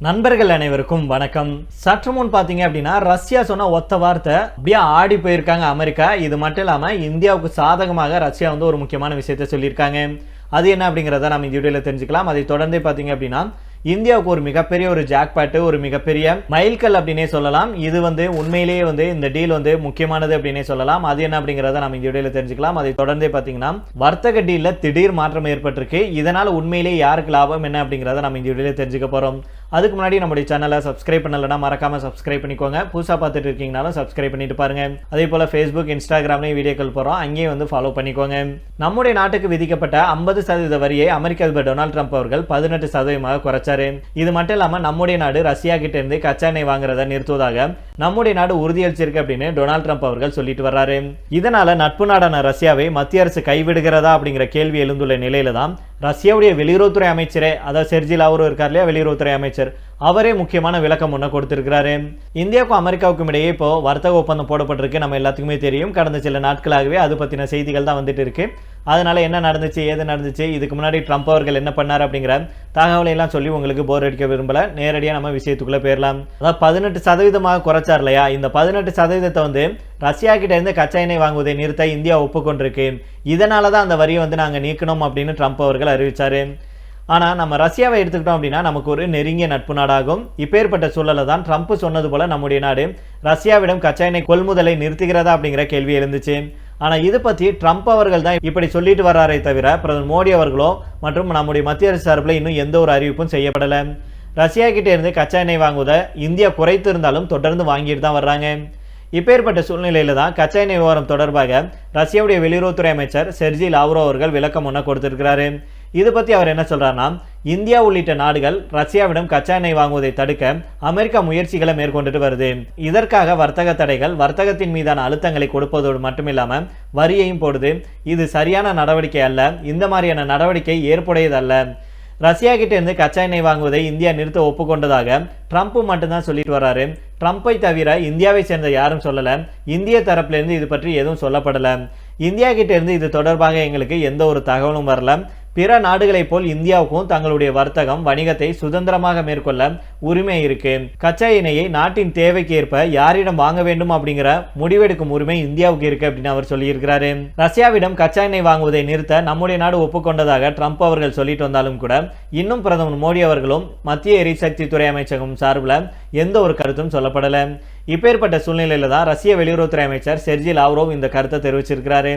நண்பர்கள் அனைவருக்கும் வணக்கம். சற்று முன் பாத்தீங்க அப்படின்னா ரஷ்யா சொன்ன ஒத்த வார்த்தை அப்படியே ஆடி போயிருக்காங்க அமெரிக்கா. இது மட்டும் இல்லாம இந்தியாவுக்கு சாதகமாக ரஷ்யா வந்து ஒரு முக்கியமான விஷயத்த சொல்லியிருக்காங்க. அது என்ன அப்படிங்கிறத நம்ம இந்த வீடியோல தெரிஞ்சுக்கலாம். அதை தொடர்ந்து பாத்தீங்க அப்படின்னா இந்தியாவுக்கு ஒரு மிகப்பெரிய ஒரு ஜாக்பாட், ஒரு மிகப்பெரிய மைல்கல் அப்படின்னே சொல்லலாம். இது வந்து உண்மையிலேயே வந்து இந்த டீல் வந்து முக்கியமானது அப்படின்னே சொல்லலாம். அது என்ன அப்படிங்கிறத நம்ம இந்த வீடியோல தெரிஞ்சுக்கலாம். அதை தொடர்ந்து பாத்தீங்கன்னா வர்த்தக டீல்ல திடீர் மாற்றம் ஏற்பட்டிருக்கு. இதனால உண்மையிலேயே யாருக்கு லாபம் என்ன அப்படிங்கிறத நம்ம இந்த வீடியோல தெரிஞ்சுக்க போறோம். அதுக்கு முன்னாடி நம்முடைய சேனலை சப்ஸ்கிரைப் பண்ணலன்னா மறக்காம சப்ஸ்கிரைப் பண்ணிக்கோங்க. புதுசா பார்த்துட்டு இருக்கீங்கனாலும் சப்ஸ்கிரைப் பண்ணிட்டு பாருங்க. அதே போல Facebook, இன்ஸ்டாகிராம்லயும் வீடியோக்கள் போறோம், அங்கேயும் வந்து ஃபாலோ பண்ணிக்கோங்க. நம்முடைய நாட்டுக்கு விதிக்கப்பட்ட 50% வரியை அமெரிக்க அதிபர் டொனால்ட் ட்ரம்ப் அவர்கள் 18% குறைச்சாரு. இது மட்டும் இல்லாம நம்முடைய நாடு ரஷ்யா கிட்ட இருந்து கச்சா எண்ணெய் வாங்குறத நிறுத்துவதாக நம்முடைய நாடு உறுதியளிச்சிருக்கு அப்படின்னு டொனால்ட் ட்ரம்ப் அவர்கள் சொல்லிட்டு வர்றாரு. இதனால நட்பு நாடான ரஷ்யாவை மத்திய அரசு கைவிடுகிறதா அப்படிங்கிற கேள்வி எழுந்துள்ள நிலையில தான் ரஷ்யாவுடைய வெளியுறவுத்துறை அமைச்சரே, அதாவது செர்ஜி லாவ்ரோவ் இருக்கார் இல்லையா, வெளியுறவுத்துறை அமைச்சர், அவரே முக்கியமான விளக்கம் ஒன்று கொடுத்திருக்கிறாரு. இந்தியாவுக்கும் அமெரிக்காவுக்கும் இடையே இப்போ வர்த்தக ஒப்பந்தம் போடப்பட்டிருக்கு. நம்ம எல்லாத்துக்குமே தெரியும். கடந்த சில நாட்களாகவே அது பத்தின செய்திகள் தான் வந்துட்டு இருக்கு. அதனால என்ன நடந்துச்சு, ஏது நடந்துச்சு, இதுக்கு முன்னாடி ட்ரம்ப் அவர்கள் என்ன பண்ணார் அப்படிங்கிற தகவலை எல்லாம் சொல்லி உங்களுக்கு போர் அடிக்க விரும்பல. நேரடியாக நம்ம விஷயத்துக்குள்ள போயிடலாம். அதாவது 18% குறைச்சார் இல்லையா, இந்த 18% வந்து ரஷ்யா கிட்ட இருந்து கச்சா எண்ணெய் வாங்குவதை நிறுத்த இந்தியா ஒப்புக்கொண்டிருக்கு. இதனால தான் அந்த வரியை வந்து நாங்கள் நீக்கணும் அப்படின்னு ட்ரம்ப் அவர்கள் அறிவிச்சாரு. ஆனால் நம்ம ரஷ்யாவை எடுத்துக்கிட்டோம் அப்படின்னா நமக்கு ஒரு நெருங்கிய நட்பு நாடாகும். இப்பேற்பட்ட சூழலை தான் ட்ரம்ப் சொன்னது போல நம்முடைய நாடு ரஷ்யாவிடம் கச்சா எண்ணெய் கொள்முதலை நிறுத்துகிறதா அப்படிங்கிற கேள்வி எழுந்துச்சு. ஆனால் இது பற்றி ட்ரம்ப் அவர்கள் தான் இப்படி சொல்லிட்டு வர்றாரே தவிர பிரதமர் மோடி அவர்களோ மற்றும் நம்முடைய மத்திய அரசு சார்பில் இன்னும் எந்த ஒரு அறிவிப்பும் செய்யப்படலை. ரஷ்யா கிட்டே இருந்து கச்சா எண்ணெய் வாங்குவதை இந்தியா குறைத்து இருந்தாலும் தொடர்ந்து வாங்கிட்டு தான் வர்றாங்க. இப்பேற்பட்ட சூழ்நிலையில தான் கச்சா எண்ணெய் விவகாரம் தொடர்பாக ரஷ்யாவுடைய வெளியுறவுத்துறை அமைச்சர் செர்ஜி லாவ்ரோவ் அவர்கள் விளக்கம் ஒன்று கொடுத்திருக்கிறாரு. இது பற்றி அவர் என்ன சொல்றாருன்னா, இந்தியா உள்ளிட்ட நாடுகள் ரஷ்யாவிடம் கச்சா எண்ணெய் வாங்குவதை தடுக்க அமெரிக்கா முயற்சிகளை மேற்கொண்டுட்டு வருது. இதற்காக வர்த்தக தடைகள், வர்த்தகத்தின் மீதான அழுத்தங்களை கொடுப்பதோடு மட்டுமில்லாம வரியையும் போடுது. இது சரியான நடவடிக்கை அல்ல. இந்த மாதிரியான நடவடிக்கை ஏற்புடையதல்ல. ரஷ்யா கிட்ட இருந்து கச்சா எண்ணெய் வாங்குவதை இந்தியா நிறுத்த ஒப்புக்கொண்டதாக ட்ரம்ப் மட்டும்தான் சொல்லிட்டு வர்றாரு. ட்ரம்ப்பை தவிர இந்தியாவை சேர்ந்த யாரும் சொல்லல. இந்திய தரப்புல இருந்து இது பற்றி எதுவும் சொல்லப்படல. இந்தியா கிட்ட இருந்து இது தொடர்பாக எங்களுக்கு எந்த ஒரு தகவலும் வரல. பிற நாடுகளைப் போல் இந்தியாவுக்கும் தங்களுடைய வர்த்தகம், வணிகத்தை சுதந்திரமாக மேற்கொள்ள உரிமை இருக்கு. கச்சா எண்ணெயை நாட்டின் தேவைக்கு ஏற்ப யாரிடம் வாங்க வேண்டும் அப்படிங்கிற முடிவெடுக்கும் உரிமை இந்தியாவுக்கு இருக்கு அப்படின்னு அவர் சொல்லியிருக்கிறாரு. ரஷ்யாவிடம் கச்சா எண்ணெய் வாங்குவதை நிறுத்த நம்முடைய நாடு ஒப்புக்கொண்டதாக ட்ரம்ப் அவர்கள் சொல்லிட்டு வந்தாலும் கூட இன்னும் பிரதமர் மோடி அவர்களும் மத்திய எரிசக்தி துறை அமைச்சகம் சார்பில் எந்த ஒரு கருத்தும் சொல்லப்படலை. இப்பேற்பட்ட சூழ்நிலையில தான் ரஷ்ய வெளியுறவுத்துறை அமைச்சர் செர்ஜி லாவ்ரோவ் இந்த கருத்தை தெரிவிச்சிருக்கிறாரு.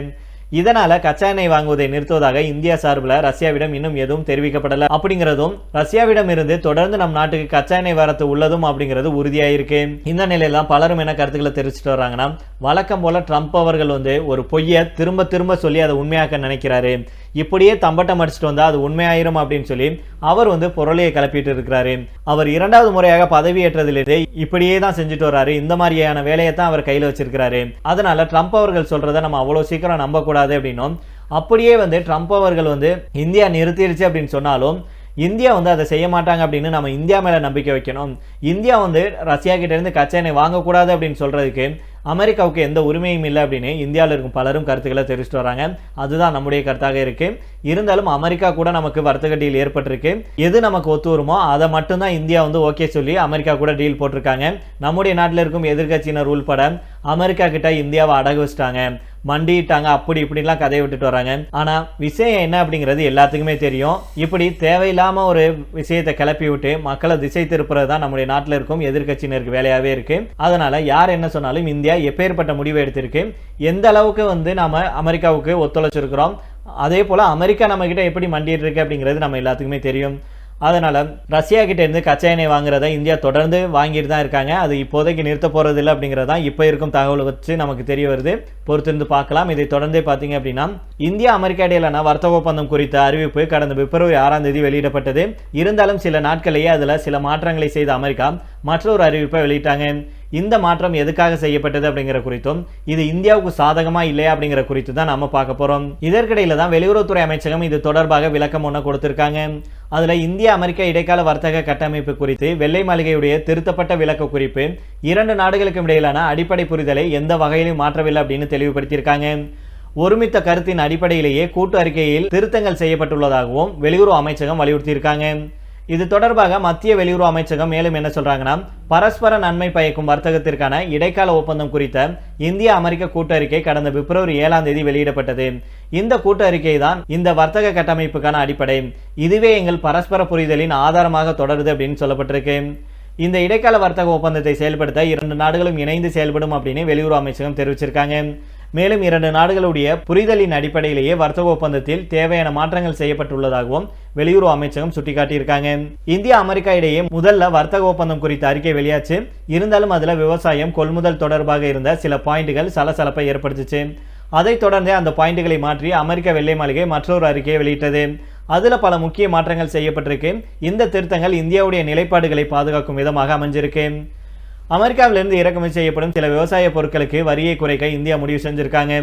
இதனால கச்சா எண்ணெய் வாங்குவதை நிறுத்துவதாக இந்தியா சார்பில் ரஷ்யாவிடம் இன்னும் எதுவும் தெரிவிக்கப்படல அப்படிங்கிறதும், ரஷ்யாவிடம் இருந்து தொடர்ந்து நம் நாட்டுக்கு கச்சா எண்ணெய் வரத்து உள்ளதும் அப்படிங்கிறது உறுதியாயிருக்கு. இந்த நிலையில தான் பலரும் என்ன கருத்துக்களை தெரிவிச்சுட்டு வர்றாங்கன்னா, வழக்கம் போல ட்ரம்ப் அவர்கள் வந்து ஒரு பொய்யை திரும்ப திரும்ப சொல்லி அதை உண்மையாக்க நினைக்கிறாரு. இப்படியே தம்பட்டம் அடிச்சுட்டு வந்தா அது உண்மையாயிரும் அப்படின்னு சொல்லி அவர் வந்து பொருளையை கிளப்பிட்டு இருக்கிறாரு. அவர் 2வது முறையாக பதவி ஏற்றதிலிருந்து இப்படியே தான் செஞ்சுட்டு வர்றாரு. இந்த மாதிரியான வேலையை தான் அவர் கையில் வச்சிருக்கிறாரு. அதனால ட்ரம்ப் அவர்கள் சொல்றதை நம்ம அவ்வளவு சீக்கிரம் நம்ப கூடாது அப்படின்னும், அப்படியே வந்து ட்ரம்ப் அவர்கள் வந்து இந்தியா நிறுத்திடுச்சு அப்படின்னு சொன்னாலும் இந்தியா வந்து அதை செய்ய மாட்டாங்க அப்படின்னு நம்ம இந்தியா மேல நம்பிக்கை வைக்கணும். இந்தியா வந்து ரஷ்யா கிட்ட இருந்து கச்சா எண்ணெய் வாங்கக்கூடாது அப்படின்னு சொல்றதுக்கு அமெரிக்காவுக்கு எந்த உரிமையும் இல்லை அப்படின்னு இந்தியாவில் இருக்கும் பலரும் கருத்துக்களை தெரிவிச்சுட்டு வராங்க. அதுதான் நம்முடைய கருத்தாக இருக்கு. இருந்தாலும் அமெரிக்கா கூட நமக்கு வர்த்தக டீல் ஏற்பட்டிருக்கு. எது நமக்கு ஒத்து வருமோ அதை மட்டும்தான் இந்தியா வந்து ஓகே சொல்லி அமெரிக்கா கூட டீல் போட்டிருக்காங்க. நம்முடைய நாட்டில் இருக்கும் எதிர்கட்சியினர் உள்பட அமெரிக்கா கிட்ட இந்தியாவை அடகு வச்சுட்டாங்க, மண்டிட்டாங்க, அப்படி இப்படிலாம் கதையை விட்டுட்டு வராங்க. ஆனா விஷயம் என்ன அப்படிங்கிறது எல்லாத்துக்குமே தெரியும். இப்படி தேவையில்லாம ஒரு விஷயத்தை கிளப்பி விட்டு மக்களை திசை திருப்புறது தான் நம்முடைய நாட்டில் இருக்கும் எதிர்கட்சியினருக்கு வேலையாவே இருக்கு. அதனால யார் என்ன சொன்னாலும் இந்தியா எப்பேற்பட்ட முடிவை எடுத்திருக்கு, எந்த அளவுக்கு வந்து நாம அமெரிக்காவுக்கு ஒத்துழைச்சிருக்கிறோம், அதே போல அமெரிக்கா நம்ம கிட்ட எப்படி மண்டிட்டு இருக்கு அப்படிங்கிறது நம்ம எல்லாத்துக்குமே தெரியும். அதனால ரஷ்யா கிட்ட இருந்து கச்சா எண்ணெய் வாங்குறத இந்தியா தொடர்ந்து வாங்கிட்டு தான் இருக்காங்க. அது இப்போதைக்கு நிறுத்த போறது இல்லை அப்படிங்கிறதா இப்போ இருக்கும் தகவல் வச்சு நமக்கு தெரிய வருது. பொறுத்திருந்து பார்க்கலாம். இதை தொடர்ந்தே பார்த்தீங்க அப்படின்னா இந்தியா அமெரிக்கா இடையிலான வர்த்தக ஒப்பந்தம் குறித்த அறிவிப்பு கடந்த பிப்ரவரி 6ஆம் தேதி வெளியிடப்பட்டது. இருந்தாலும் சில நாட்களையே அதுல சில மாற்றங்களை செய்த அமெரிக்கா மற்றொரு அறிவிப்பை வெளியிட்டாங்க. இந்த மாற்றம் எதுக்காக செய்யப்பட்டது அப்படிங்கிற குறித்தும், இது இந்தியாவுக்கு சாதகமா இல்லையா அப்படிங்கிற குறித்து தான் நம்ம பார்க்க போறோம். இதற்கிடையில தான் வெளியுறவுத்துறை அமைச்சகம் இது தொடர்பாக விளக்கம் ஒன்று கொடுத்திருக்காங்க. அதுல இந்தியா அமெரிக்கா இடைக்கால வர்த்தக கட்டமைப்பு குறித்து வெள்ளை மாளிகையுடைய திருத்தப்பட்ட விளக்க குறிப்பு 2 நாடுகளுக்கும் இடையிலான அடிப்படை புரிதலை எந்த வகையிலும் மாற்றவில்லை அப்படின்னு தெளிவுபடுத்தியிருக்காங்க. ஒருமித்த கருத்தின் அடிப்படையிலேயே கூட்டு அறிக்கையில் திருத்தங்கள் செய்யப்பட்டுள்ளதாகவும் வெளியுறவு அமைச்சகம் வலியுறுத்தியிருக்காங்க. இது தொடர்பாக மத்திய வெளியுறவு அமைச்சகம் மேலும் என்ன சொல்றாங்கன்னா, பரஸ்பர நன்மை பயக்கும் வர்த்தகத்திற்கான இடைக்கால ஒப்பந்தம் குறித்த இந்திய அமெரிக்க கூட்டறிக்கை கடந்த பிப்ரவரி 7ஆம் தேதி வெளியிடப்பட்டது. இந்த கூட்டறிக்கை தான் இந்த வர்த்தக கட்டமைப்புக்கான அடிப்படை. இதுவே எங்கள் பரஸ்பர புரிதலின் ஆதாரமாக தொடருது அப்படின்னு சொல்லப்பட்டிருக்கு. இந்த இடைக்கால வர்த்தக ஒப்பந்தத்தை செயல்படுத்த 2 நாடுகளும் இணைந்து செயல்படும் அப்படின்னு வெளியுறவு அமைச்சகம் தெரிவிச்சிருக்காங்க. மேலும் 2 நாடுகளுடைய புரிதலின் அடிப்படையிலேயே வர்த்தக ஒப்பந்தத்தில் தேவையான மாற்றங்கள் செய்யப்பட்டுள்ளதாகவும் வெளியுறவு அமைச்சகம் சுட்டிக்காட்டியிருக்காங்க. இந்தியா அமெரிக்கா இடையே முதல்ல வர்த்தக ஒப்பந்தம் குறித்த அறிக்கை வெளியாச்சு. இருந்தாலும் அதுல விவசாயம் கொள்முதல் தொடர்பாக இருந்த சில பாயிண்ட்கள் சலசலப்பை ஏற்படுத்துச்சு. அதைத் தொடர்ந்து அந்த பாயிண்ட்களை மாற்றி அமெரிக்க வெள்ளை மாளிகை மற்றொரு அறிக்கையை வெளியிட்டது. அதுல பல முக்கிய மாற்றங்கள் செய்யப்பட்டிருக்கு. இந்த திருத்தங்கள் இந்தியாவுடைய நிலைப்பாடுகளை பாதுகாக்கும் விதமாக அமைஞ்சிருக்கு. அமெரிக்காவிலிருந்து இறக்குமதி செய்யப்படும் சில விவசாய பொருட்களுக்கு வரியை குறைக்க இந்தியா முடிவு செஞ்சிருக்காங்க.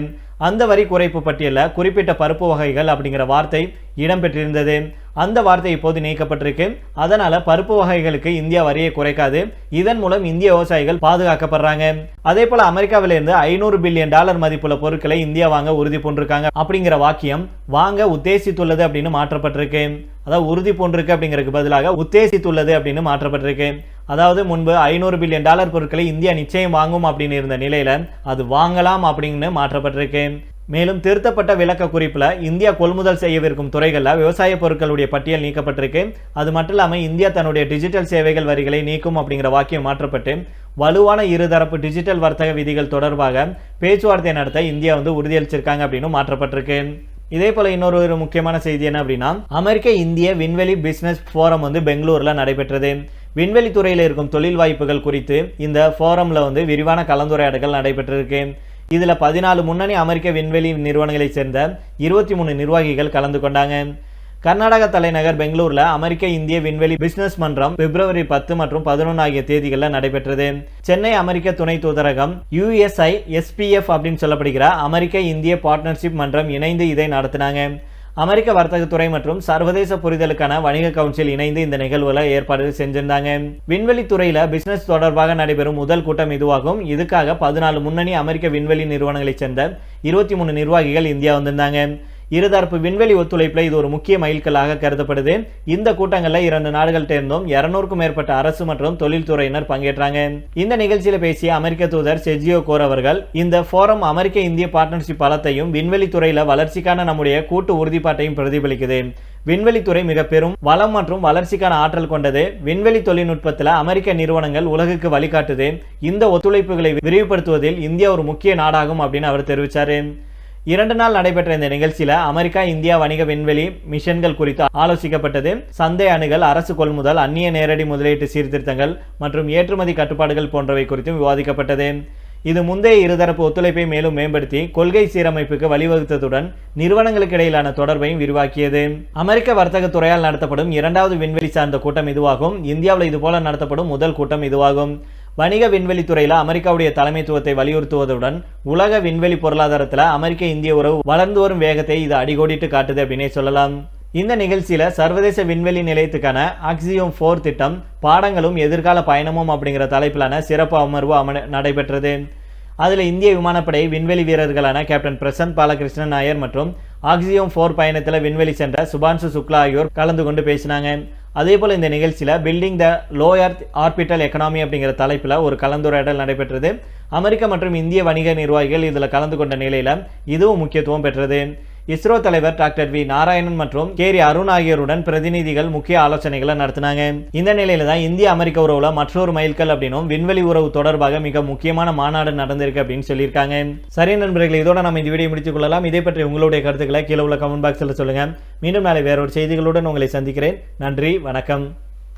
அந்த வரி குறைப்பு பட்டியலில் குறிப்பிட்ட பருப்பு வகைகள் அப்படிங்கிற வார்த்தை இடம்பெற்றிருந்தது. அந்த வார்த்தை இப்போது நீக்கப்பட்டிருக்கு. அதனால பருப்பு வகைகளுக்கு இந்தியா வரியை குறைக்காது. இதன் மூலம் இந்திய விவசாயிகள் பாதுகாக்கப்படுறாங்க. அதே போல அமெரிக்காவிலிருந்து $500 பில்லியன் மதிப்புள்ள பொருட்களை இந்தியா வாங்க உறுதி பூண்டிருக்காங்க அப்படிங்கிற வாக்கியம் வாங்க உத்தேசித்துள்ளது அப்படின்னு மாற்றப்பட்டிருக்கு. அதாவது உறுதி பூண்டிருக்கு அப்படிங்கிறதுக்கு பதிலாக உத்தேசித்துள்ளது அப்படின்னு மாற்றப்பட்டிருக்கு. அதாவது முன்பு $500 பில்லியன் பொருட்களை இந்தியா நிச்சயம் வாங்கும் அப்படின்னு இருந்த நிலையில அது வாங்கலாம் அப்படின்னு மாற்றப்பட்டிருக்கு. மேலும் திருத்தப்பட்ட விளக்க குறிப்புல இந்தியா கொள்முதல் செய்யவிருக்கும் துறைகளில் விவசாய பொருட்களுடைய பட்டியல் நீக்கப்பட்டிருக்கு. அது மட்டும் இல்லாமல் இந்தியா தன்னுடைய டிஜிட்டல் சேவைகள் வரிகளை நீக்கும் அப்படிங்கிற வாக்கியம் மாற்றப்பட்டு வலுவான இருதரப்பு டிஜிட்டல் வர்த்தக விதிகள் தொடர்பாக பேச்சுவார்த்தை நடத்த இந்தியா உறுதியளிச்சிருக்காங்க அப்படின்னு மாற்றப்பட்டிருக்கு. இதே போல இன்னொரு முக்கியமான செய்தி என்ன அப்படின்னா, அமெரிக்க இந்திய விண்வெளி பிசினஸ் ஃபோரம் பெங்களூர்ல நடைபெற்றது. விண்வெளி துறையில் இருக்கும் தொழில் வாய்ப்புகள் குறித்து இந்த ஃபோரம்ல விரிவான கலந்துரையாடல்கள் நடைபெற்றிருக்கு. இதுல 14 முன்னணி அமெரிக்க விண்வெளி நிறுவனங்களைச் சேர்ந்த 23 நிர்வாகிகள் கலந்து கொண்டாங்க. கர்நாடக தலைநகர் பெங்களூர்ல அமெரிக்க இந்திய விண்வெளி பிசினஸ் மன்றம் பிப்ரவரி 10 மற்றும் 11 ஆகிய தேதிகளில் நடைபெற்றது. சென்னை அமெரிக்க துணை தூதரகம் USISPF அப்படின்னு சொல்லப்படுகிற அமெரிக்க இந்திய பார்ட்னர்ஷிப் மன்றம் இணைந்து இதை நடத்தினாங்க. அமெரிக்க வர்த்தகத்துறை மற்றும் சர்வதேச புரிதலுக்கான வணிக கவுன்சில் இணைந்து இந்த நிகழ்வுல ஏற்பாடு செஞ்சிருந்தாங்க. விண்வெளி துறையில பிசினஸ் தொடர்பாக நடைபெறும் முதல் கூட்டம் இதுவாகும். இதுக்காக 14 முன்னணி அமெரிக்க விண்வெளி நிறுவனங்களைச் சேர்ந்த 23 நிர்வாகிகள் இந்தியா வந்திருந்தாங்க. இருதரப்பு விண்வெளி ஒத்துழைப்புல இது ஒரு முக்கிய மைல்கல்லாக கருதப்படுது. இந்த கூட்டங்கள்ல 2 நாடுகள் சேர்ந்தும் 200க்கும் மேற்பட்ட அரசு மற்றும் தொழில்துறையினர் பங்கேற்றாங்க. இந்த நிகழ்ச்சியில பேசிய அமெரிக்க தூதர் செர்ஜியோ கோர் அவர்கள், இந்த ஃபோரம் அமெரிக்க இந்திய பார்ட்னர்ஷிப் பலத்தையும் விண்வெளி துறையில வளர்ச்சிக்கான நம்முடைய கூட்டு உறுதிப்பாட்டையும் பிரதிபலிக்குது. விண்வெளித்துறை மிக பெரும் வளம் மற்றும் வளர்ச்சிக்கான ஆற்றல் கொண்டது. விண்வெளி தொழில்நுட்பத்தில் அமெரிக்க நிறுவனங்கள் உலகுக்கு வழிகாட்டுது. இந்த ஒத்துழைப்புகளை விரிவுபடுத்துவதில் இந்தியா ஒரு முக்கிய நாடாகும் அப்படின்னு அவர் தெரிவித்தார். 2 நாள் நடைபெற்ற இந்த நிகழ்ச்சியில அமெரிக்கா இந்தியா வணிக விண்வெளி மிஷன்கள் குறித்து ஆலோசிக்கப்பட்டது. சந்தை அணுகல், அரசு கொள்முதல், அந்நிய நேரடி முதலீட்டு சீர்திருத்தங்கள் மற்றும் ஏற்றுமதி கட்டுப்பாடுகள் போன்றவை குறித்தும் விவாதிக்கப்பட்டது. இது முந்தைய இருதரப்பு ஒத்துழைப்பை மேலும் மேம்படுத்தி கொள்கை சீரமைப்புக்கு வழிவகுத்ததுடன் நிறுவனங்களுக்கு இடையிலான தொடர்பையும் விரிவாக்கியது. அமெரிக்க வர்த்தக துறையால் நடத்தப்படும் 2வது விண்வெளி சார்ந்த கூட்டம் இதுவாகும். இந்தியாவில் இதுபோல நடத்தப்படும் முதல் கூட்டம் இதுவாகும். வணிக விண்வெளி துறையில் அமெரிக்காவுடைய தலைமைத்துவத்தை வலியுறுத்துவதுடன் உலக விண்வெளி பொருளாதாரத்தில் அமெரிக்க இந்திய உறவு வளர்ந்து வரும் வேகத்தை இது அடிகோடிட்டு காட்டுது அப்படின்னே சொல்லலாம். இந்த நிகழ்ச்சியில சர்வதேச விண்வெளி நிலையத்துக்கான ஆக்சியம் 4 திட்டம் பாடங்களும் எதிர்கால பயணமும் அப்படிங்கிற தலைப்பிலான சிறப்பு அமர்வு நடைபெற்றது. அதுல இந்திய விமானப்படை விண்வெளி வீரர்களான கேப்டன் பிரசன்த் பாலகிருஷ்ணன் நாயர் மற்றும் ஆக்சியம் 4 பயணத்தில் விண்வெளி சென்ற சுபான்சு சுக்லா ஆகியோர் கலந்து கொண்டு பேசினாங்க. அதே போல இந்த நிகழ்ச்சியில building the low earth orbital economy அப்படிங்கிற தலைப்பில் ஒரு கலந்துரையாடல் நடைபெற்றது. அமெரிக்க மற்றும் இந்திய வணிக நிர்வாகிகள் இதில் கலந்து கொண்ட நிலையில இதுவும் முக்கியத்துவம் பெற்றது. இஸ்ரோ தலைவர் டாக்டர் வி நாராயணன் மற்றும் கேரி அருண் ஆகியோருடன் பிரதிநிதிகள் முக்கிய ஆலோசனைகளை நடத்தினாங்க. இந்த நிலையில தான் இந்திய அமெரிக்க உறவுல மற்றொரு மைல்கல் அப்படின்னும் விண்வெளி உறவு தொடர்பாக மிக முக்கியமான மாநாடு நடந்திருக்கு அப்படின்னு சொல்லியிருக்காங்க. சரி நண்பர்களே, இதோட நம்ம இந்த வீடியோ முடித்துக் கொள்ளலாம். இதே பற்றி உங்களுடைய கருத்துக்களை கீழே உள்ள கமெண்ட் பாக்ஸில் சொல்லுங்க. மீண்டும் நாளை வேறொரு செய்திகளுடன் உங்களை சந்திக்கிறேன். நன்றி, வணக்கம்.